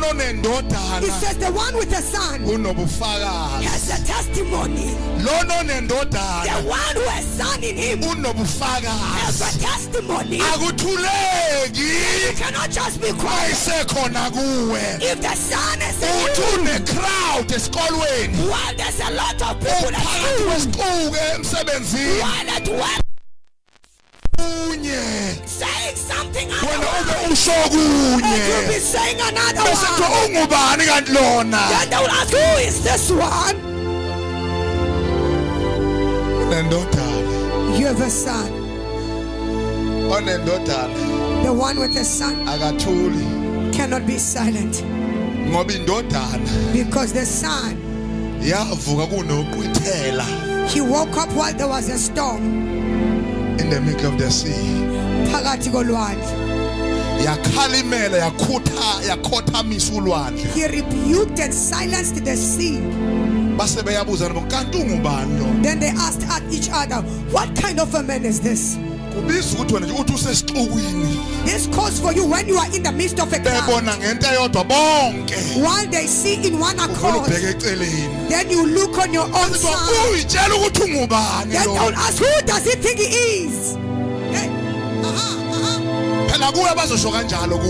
He says the one with the son has a testimony. The one who has son in him has a testimony. You cannot just be quiet. If the son is in you, while there's a lot of people at school, while at work, saying something otherwise, and you'll be saying another one. Then they will ask, who is this one? You have a son. The one with a son cannot be silent, because the son, he woke up while there was a storm in the middle of the sea. He rebuked and silenced the sea. Then they asked at each other, what kind of a man is this? This calls for you when you are in the midst of a crowd. While they see in one accord, then you look on your own side. Then don't ask, who does he think he is?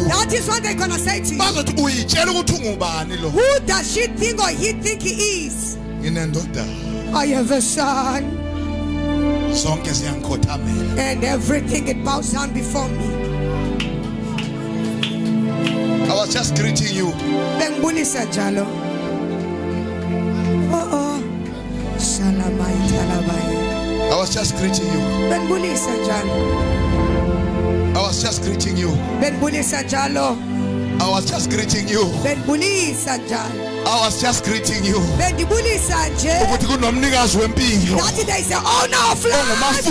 That is what they're gonna say to you. Who does she think or he think he is? I have a son, and everything it bows down before me. I was just greeting you. I was just greeting you. I was just greeting you. I was just greeting you. I was just greeting you. That there is an owner of life,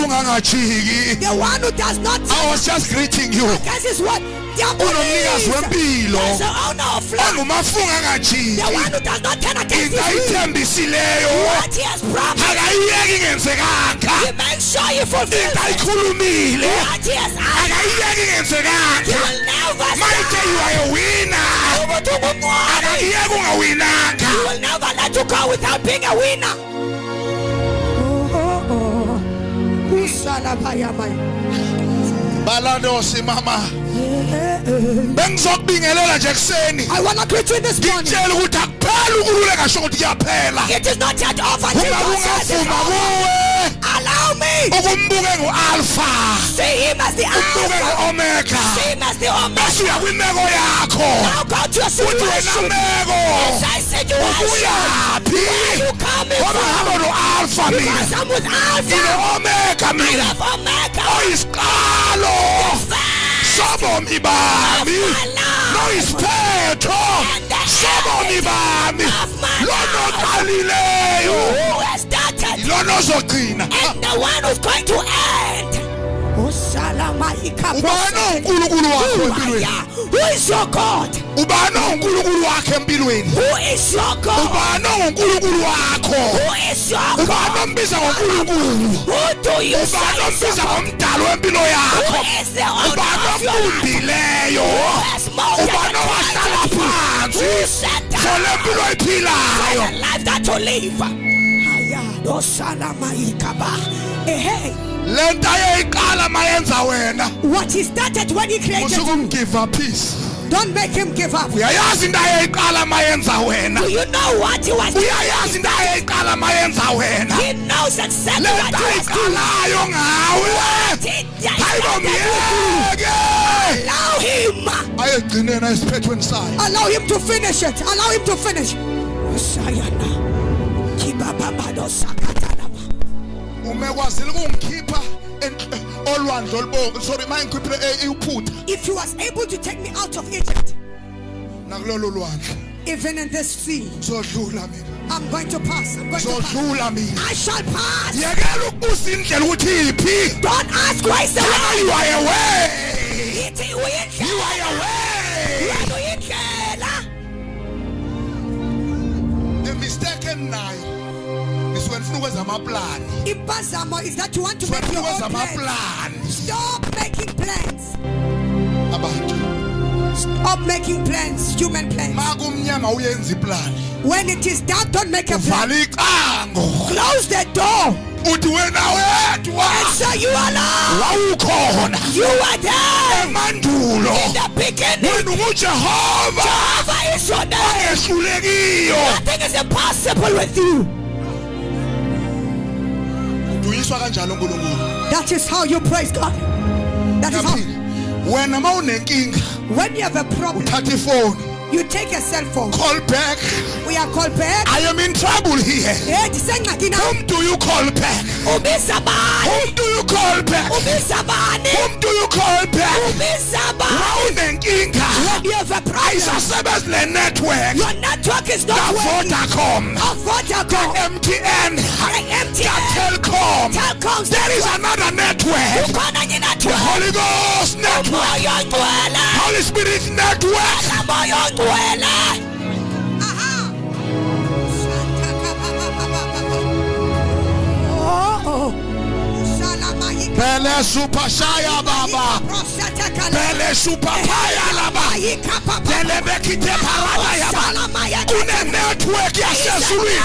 the one who does not. I was just greeting you. This is what their police. There's an owner of life, the one who does not turn against his will. What he has promised, he makes sure he fulfills it. What he has asked, he will never stop. You are a winner. He will never let you go without being a winner. Baladosi mama. I want to greet you this morning. It is not yet over. Allow me. See him as the Alpha, Omega. See him as the Omega. Now go to your situation. Inside situation. Where are you coming from? Because I'm with Alpha. I have Omega. Sobo mibami, no ispeto. Sobo mibami, lono Galileo. Who has started? Lono Zokina. And the one who's going to end. Who is your God? Who is your God? Who is your God? Who do you say is your God? Who is the owner of your life? Who has molded you? Who set down for the life that you live? What he started when he created you, give up peace. Don't make him give up. Do you know what he was doing? He knows exactly what he was doing. Allow him to finish it. Allow him to finish. If he was able to take me out of Egypt, even in this sea, I'm going to pass. I shall pass. Don't ask why is the way. You are away. You are away. The mistaken night is when Impasamo is that you want to make your own plans. Stop making plans. Stop making plans, human plans. makumnyama uyenza iplan When it is dark, don't make a plan. vala icango Close the door. uthi wena wedwa And so you are alone. wawukhona You are there. emandulo In the beginning, wena ungujehova Jehovah is your name. ongehlulekiyo Nothing is impossible with you. duyiswa kanjalo uNkulunkulu That is how you praise God. That is how. wena mawunenkinga When you have a problem, uthatha ifoni you take a cell phone. call back We are called back. I am in trouble here whom do you call back whom do you call back whom do you call back mawunenkinga When you have a problem, ayisasebenzi le network your network is not working. Vodacom Vodacom, MTN MTN, Telcom Telcom, there is another network ukhona enye the network. Holy Ghost network Umoya ongcwele. Holy Spirit network Umoya ongcwele. Oh. Bele super shaya baba Bele super paya laba Bele bekite parada yaba Kune network yasezulwini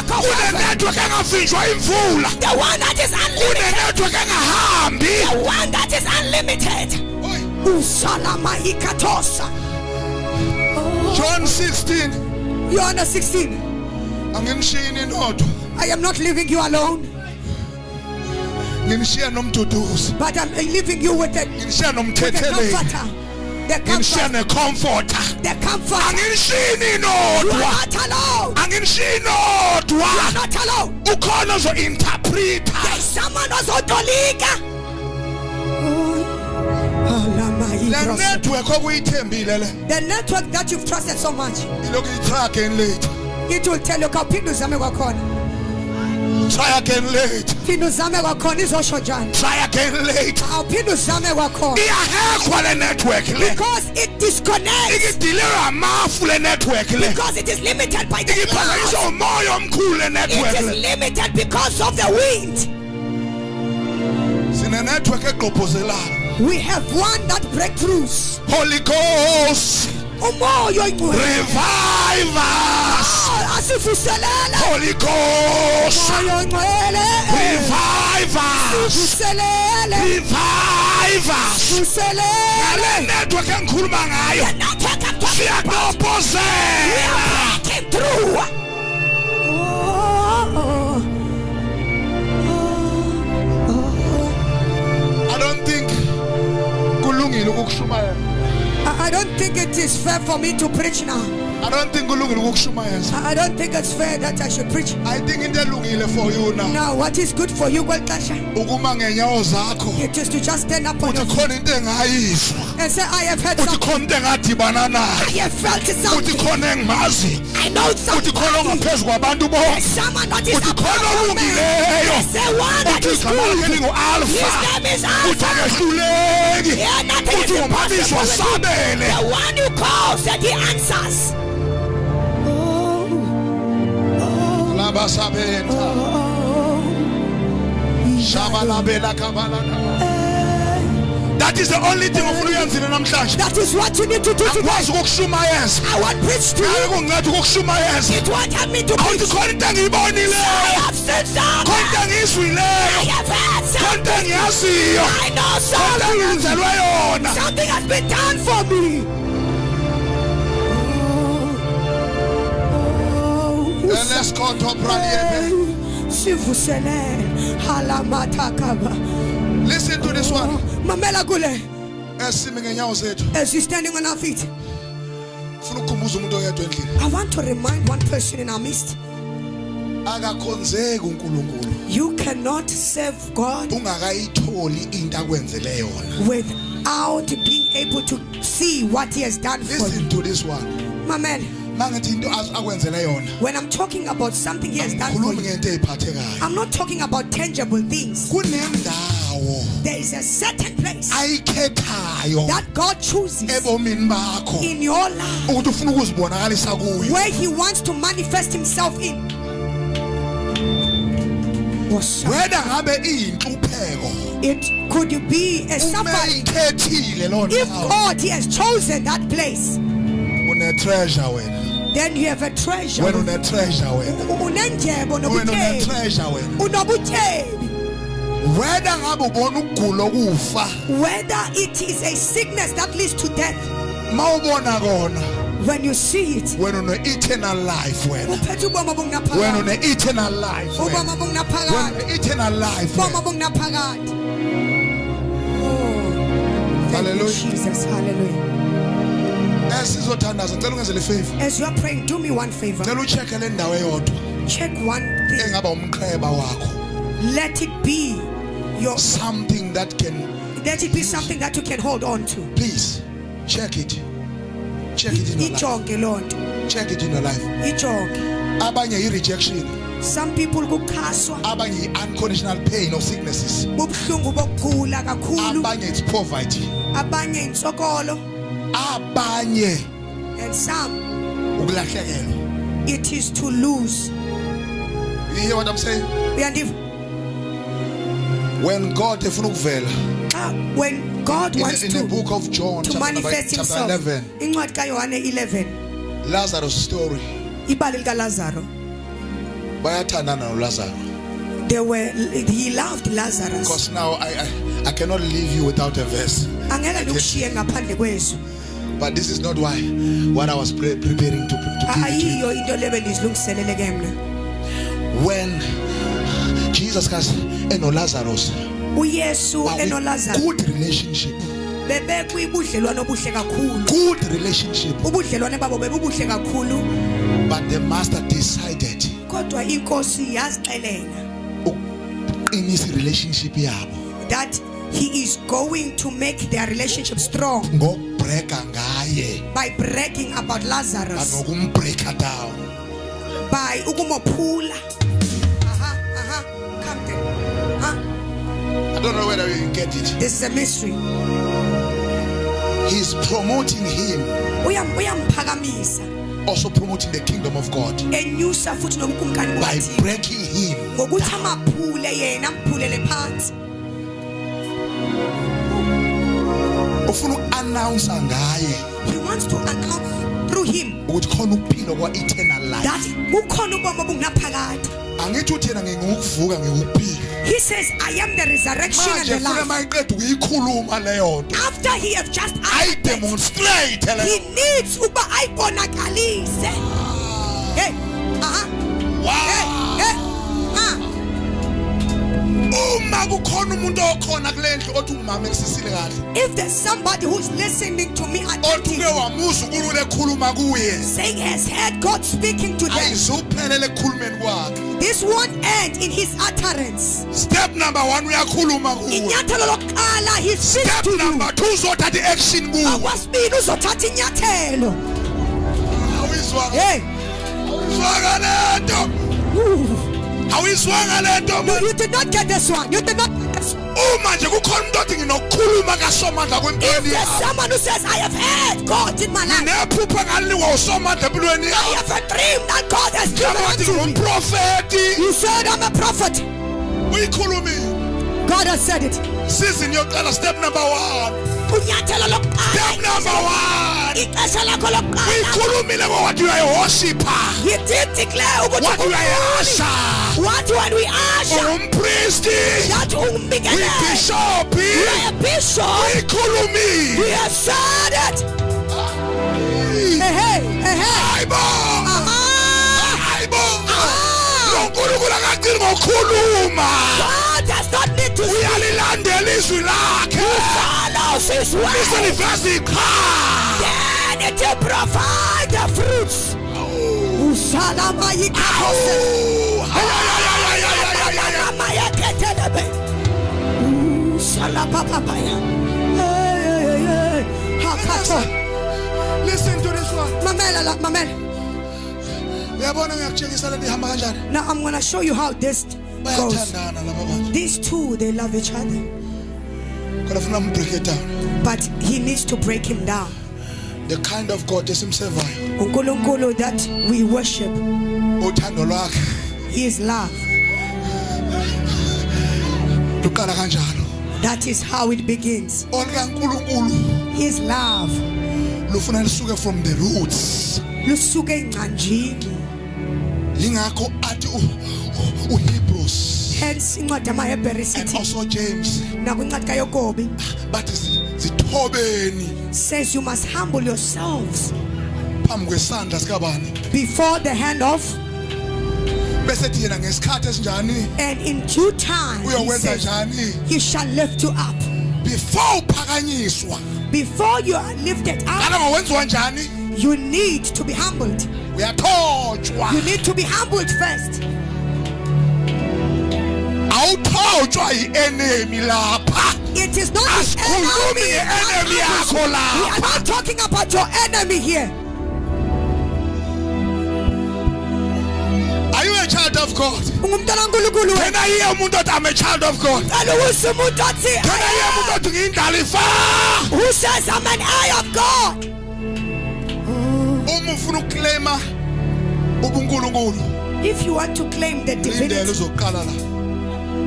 Kune network engavinjwa imvula The one that is Kune unlimited. network engahambi The one that is unlimited. Usalama ikatosa. John 16 John 16. Angimshini nodwa I am not leaving you alone, Ngimshiya nomduduzi but I'm leaving you with the Ngimshiya comforter. nomthetheleli The Ngimshiya comfort. necomforter The comfort. Angimshini You nodwa are not alone. Angimshini You are nodwa not alone. ukhona ozo interpreter There's someone ozotolika. le network okuyithembile le The network that you've trusted so much, ilokhu try again later it will tell you kaphinda uzame kwakhona. try again later Phinda uzame kwakhona izosho njani. try again later Awuphinda uzame kwakhona. iyahekwa le network le Because it disconnects. ikidilera amafu le network le Because it is limited by the iphazanyiswa clouds. umoya omkhulu le network It is le limited because of the wind. sine network egqobhozelayo We have one that breakthroughs. Holy Ghost Umoya ongcwele. revive us Asivuselele. Holy Ghost Umoya ongcwele. revive us Vuselele. revive us Vuselele. ngale network engikhuluma ngayo The network I'm talking about. siyaqobhozela We are breaking through. I don't think kulungile ukukushumayela I don't think it is fair for me to preach now. I don't think kulungile ukukushumayela I don't think it's fair that I should preach. I think into elungile for you now Now, what is good for you, Gweltasha? ukuma ngenyawo zakho It is to just stand up on uthi your feet khona into engayizwa and say, I have heard uthi something. khona into engadibana nayo I have felt uthi something. khona engimazi I know uthi khona something. ongaphezu kwabantu bonke Someone not is uthi khona above me. olungileyo There's the one that uthi is igama lakhe good. His lingu-alpha name is uthi Alpha. akehluleki Yeah, nothing uthi is ngumphathiswa impossible with him. sabele The one who calls and he answers. laba sabetha shabalabela kabalana that is the only thing ofuna uyenzile namhlanje That is what you need to do today. angikwazi ukukushumayeza I want preach to nawe you. kunginceda ukukushumayeza It won't help me to awuthi preach. khona into I engiyibonileyo have seen khona something. into engiyizwileyo I have heard khona into something. engiyaziyo I know khona into something. engenzelwe yona Something has been done for me. eleskoto praliebe Sivusele halamatakaba. listen to this one Mamela kule. esime ngenyawo zethu As we standing on our feet, ufuna ukukhumbuza umuntu oyedwa endlini I want to remind one person in our midst. akakhonzeki uNkulunkulu You cannot serve God ungakayitholi into akwenzele yona without being able to see what He has done for you. listen to this one Mamela, mangithi into akwenzele yona when I'm talking about something He has done for khulumi you, ngento eziphathekayo I'm not talking about tangible things. kunendawo There is a certain place ayikhethayo that God chooses ebomini bakho in your life ukuthi ufuna ukuzibonakalisa kuyo where He wants to manifest Himself in. wena ngabe iyinhlupheko It could be a safari. If God He has chosen that place, then you have a treasure. Whether it is a sickness that leads to death, when you see it, when on eternal life, when on eternal life, when eternal life. Hallelujah. Jesus, hallelujah. As you are praying, do me one favor. Check one thing. Let it be your something that can. Let it be something that you can hold on to. Please check it. Check it in your life. Check it in your life. Abanye rejection. Some people go kaswa. Abanye unconditional pain or sicknesses. Abanye it's poverty. Abanye insokolo. Abanye. And some it is to lose. You hear what I'm saying? When God wants in the book of John, to manifest himself, 11, Lazarus' story. He loved Lazarus. Because now I cannot leave you without a verse. But this is not what I was preparing to give you. When Jesus Christ and Lazarus, good relationship. Good relationship. But the master decided in his relationship that he is going to make their relationship strong by breaking about Lazarus, by I don't know whether you get it. This is a mystery. He's promoting him, also promoting the kingdom of God by breaking him he wants to announce through him that he says, I am the resurrection and the life. After he has just demonstrate, he needs uba ibonakalise. Hey, if there's somebody who's listening to me attentively, saying has heard God speaking to them, this won't end in his utterance. Step number 1, we are step number 2, the action no, you did not get this one. You did not get this one. If there's someone who says, I have heard God in my life, I have a dream that God has given to me. You said I'm a prophet. God has said it. Step number 1. Step number 1. What you are a worshiper. He did declare what you are a usher. What when we usher. Priest. That bishop. We are a bishop. He has said it. Hey. God does not need to speak. He follows his way. Then it will provide the fruits. Listen to this one. Mamela. Now I'm going to show you how this goes. These two, they love each other. But he needs to break him down. The kind of God is himself. That we worship. He is love. That is how it begins. olikaNkulunkulu His love lufuna lisuke from the roots. lusuke engcanjini. Lingakho athi uHebrews Hence incwadi yamaHebheru and isithi also James nakwincwadi kaYakobi bathi zithobeni says you must humble yourselves phambi kwesandla sikabani before the hand of, bese thi yena ngesikhathi esinjani and in due time he uyokwenza says, njani he shall lift you up. before uphakanyiswa. Before you are lifted up, Kana ngowenziwa njani? you need to be humbled. Uyathotshwa. You need to be humbled first. Awuthotshwa yi-enemy lapha. It is not the Asikhulumi enemy. nge-enemy yakho We are lapha. not talking about your enemy here. Are you a child of God? Ungumntwana kaNkulunkulu Can I hear umuntu othi I'm a child of God? wena uwusa umuntu othi, Can I hear umuntu othi ngiyindlalifa? who says I'm an eye of God? Uma ufuna ukuclaima ubunkulunkulu, If you want to claim the indlela divinity, uzoqala la.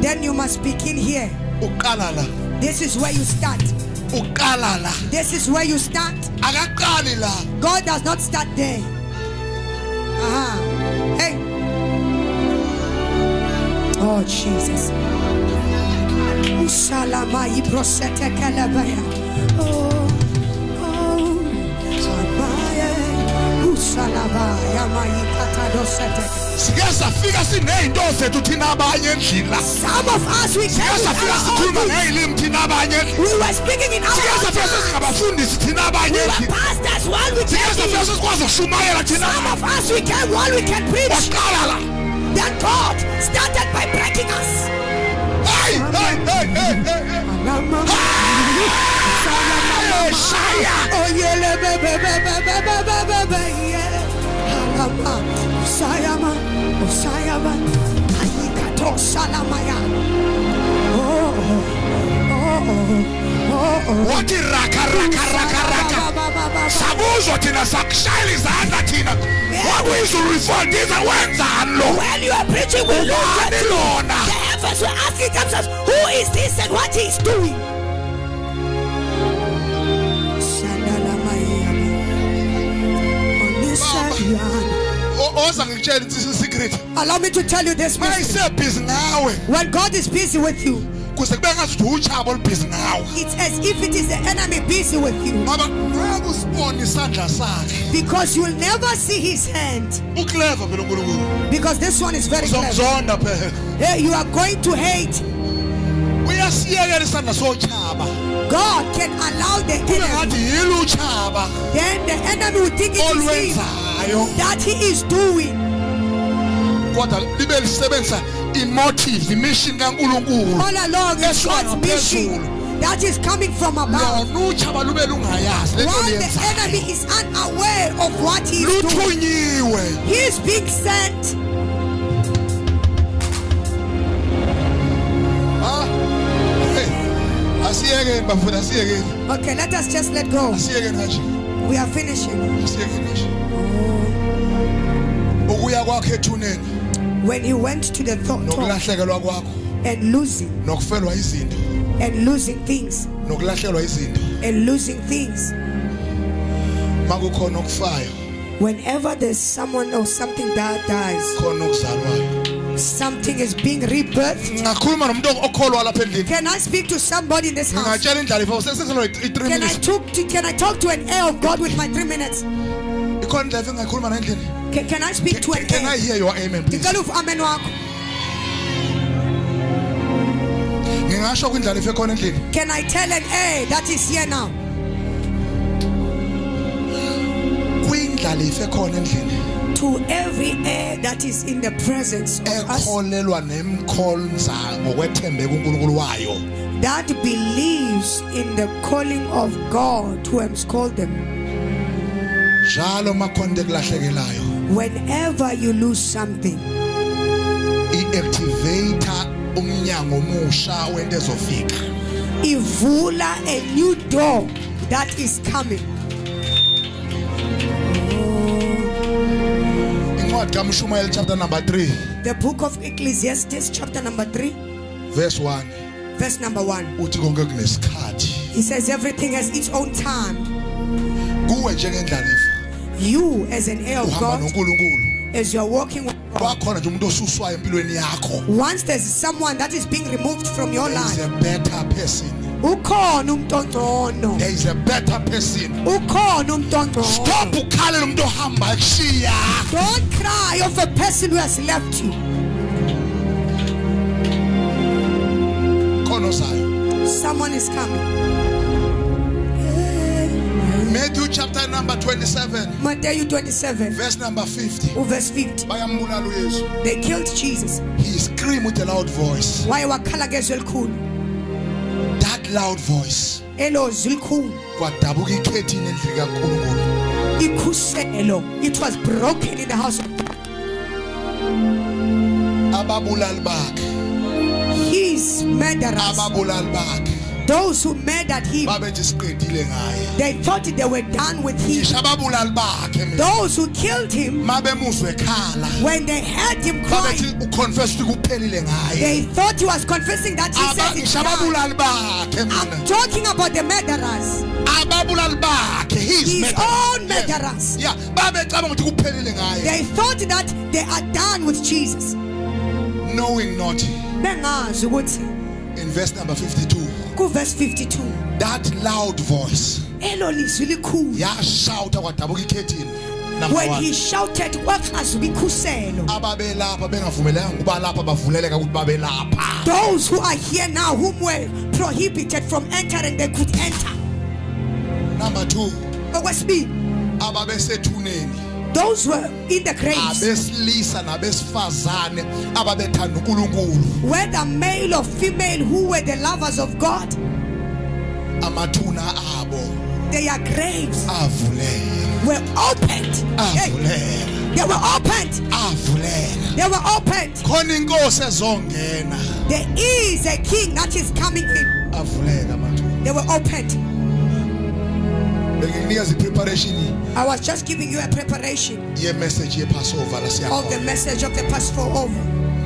then you must begin here. Uqala la. This is where you start. Uqala la. This is where you start. Akaqali la. God does not start there. Hey. Oh, Jesus. Salama ibrosete kalabaya. Oh, Samaya. Usalabaya maikatadosete. Sike safika siney'nto zethu thina abanye endlini la. Some of us we Sike came with safika our sikhuluma own. ngey'limi thina abanye endlini. We were speaking in our Sike own safika tongue. sesingabafundisi thina abanye We were endlini. pastors while we Sike came safika in. sesikwazi ukushumayela thina. Some of us we came while we can preach. Waqala la. Then God started by breaking us. Hey, hey, hey, hey, hey, hey. Hey, Shaya. Oh yeah, baby, yeah. Sayama, Sayama, Ayikato Salamaya. Wathi raka raka raka raka. Sabuzwa thina sakushayela izandla thina. Wakuyizulu ifundisa wenzani lo? When you are preaching, we look at Ubani you. lona? The heavens were asking themselves, who is this and what he is doing? Oza ngikutshela secret. Allow me to tell you this mystery. Mayisebhizi ngawe. When God is busy with you, Kuze kube ngathi utshaba olubhizi ngawe. it's as if it is the enemy busy with you. Ngoba ngeke usibone isandla sakhe. Because you will never see his hand. Uclever phela uNkulunkulu. Because this one is very clever. Uzomzonda phela. Hey, you are going to hate. Uyasiyekela isandla sochaba. God can allow the Kube enemy. ngathi yilo uchaba Then the enemy will think it is him olwenzayo. that he is doing. Kodwa libe lisebenzisa imotive, imission kaNkulunkulu. All along it's Esona God's mission phezulu. that is coming from above. Lona uchaba lube lungayazi lento While the oyenzayo. enemy is unaware of what he is doing, Luthunyiwe. he is being sent. Asiyeke bafuna asiyeke. Okay, let us just let go. Asiyeke nje. We are finishing. Asiyeke nje. Ukuya kwakhe ethuneni When he went to the throne nokulahlekelwa kwakho and losing nokufelwa izinto things nokulahlekelwa izinto and losing things. makukhona okufayo Whenever there's someone or something that dies, khona okuzalwayo. something is being rebirthed. Ngakhuluma nomuntu okholwa lapha endlini. Can I speak to somebody in this house? Ngingatshela indlela ifo seselo 3 Can I minutes. talk to an heir of God with my 3 minutes? Ikhona indlela engakhuluma na endlini. Can I speak to an Can I heir? hear your amen please? Ngicela amen wakho. Ngingasho kwindlela ife khona endlini. Can I tell an heir that is here now? Kwindlela ife khona endlini. To every heir that is in the presence of us, Ekholelwa nemkhonza ngokwethembeka uNkulunkulu wayo. that believes in the calling of God who has called them. Njalo makhonde kulahlekelayo. Whenever you lose something, I-activator umnyango omusha wento ezofika. ivula a new door that is coming. Incwadi kaMshumayeli chapter number 3 The book of Ecclesiastes chapter number 3 verse 1. verse number 1. uthi konke kunesikhathi He says everything has its own time. kuwe njengendlalifa You as an heir of uhamba God, noNkulunkulu as you are walking with God, kwakhona nje umuntu osuswayo empilweni yakho once there's someone that is being removed from your there is life, a better person ukhona umuntu ongcono. there is a better person Ukhona umuntu ongcono. stop ukhalela umuntu ohamba ekushiya Don't cry of a person who has left you. khona ozayo Someone is coming. Matthew chapter number 27 Matthew 27, verse number 50 verse 50. bayambulala uYesu They killed Jesus. he screamed with a loud voice Why wakhala ngezwi elikhulu? that loud voice Elo zwi likhulu. kwadabuka ikhethini endlini kaNkulunkulu Ikhuselo. It was broken in the house of God. ababulali bakhe His murderers, ababulali bakhe those who murdered him, babethi siqedile ngaye they thought they were done with him. ngisho ababulali bakhe mina Those who killed him, mabemuzwe ekhala when they heard him babethi crying, uconfess ukuthi kuphelile ngaye they thought he was confessing that he said it's ngisho done. ababulali bakhe mina I'm talking about the murderers, ababulali bakhe his own murderers. yeah babecabanga ukuthi kuphelile ngaye They thought that they are done with Jesus. knowing not Bengazi ukuthi in verse number 52 ku verse 52, that loud voice elo lizwi likhulu. yashouta kwadabuka ikhethini number When 1 he shouted, kwachazuka ikhuselo. ababelapha bengavumelanga ukuba lapha bavuleleka ukuthi babelapha Those who are here now, whom were prohibited from entering, they could enter. number 2 Okwesibili, ababesethuneni those who were in the graves, abesilisa nabesifazane ababethanda uNkulunkulu whether male or female, who were the lovers of God, amathuna abo their graves avuleka were opened. Hey, avuleka they were opened. avuleka They were opened. khona inkosi ezongena There is a king that is coming in. avuleka amathuna They were opened. benginikeza ipreparation I was just giving you a preparation ye message ye Passover la of the siyakhona message of the Passover,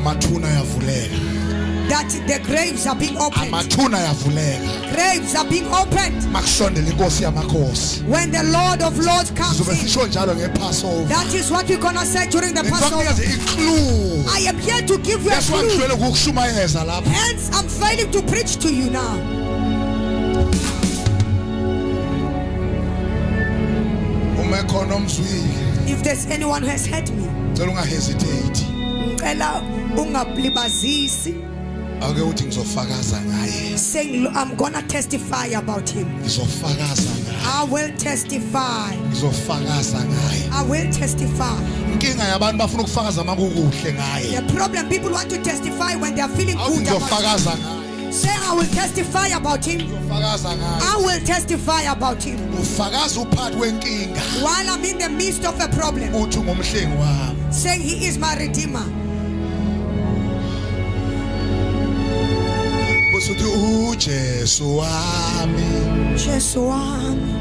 mathuna yavuleka that the graves are being opened. amathuna yavuleka Graves are being opened. makusondela inkosi yamakhosi When the Lord of Lords comes sizobe in, sisho njalo ngePassover that is what we're gonna say during the Passover. ngizokunikeza iclue I am here to give you a that's why clue. ngijwayele ukukushumayeza lapha Hence, I'm failing to preach to you now. uma khona omzwile If there's anyone who has heard me, cela ungahesitate ngicela ungablibazisi, ake uthi ngizofakaza ngaye saying I'm gonna testify about him. ngizofakaza ngaye I will testify. ngizofakaza ngaye I will testify. inkinga yabantu bafuna ukufakaza makukuhle ngaye The problem, people want to testify when they are feeling awuthi good about ngizofakaza ngaye him. Say I will testify about him. ngizofakaza ngaye I will testify about him. ufakaza uphakathi wenkinga While I'm in the midst of a problem, uthi ngumhlengi wami saying he is my redeemer. usuthi uJesu wami Jesu wami,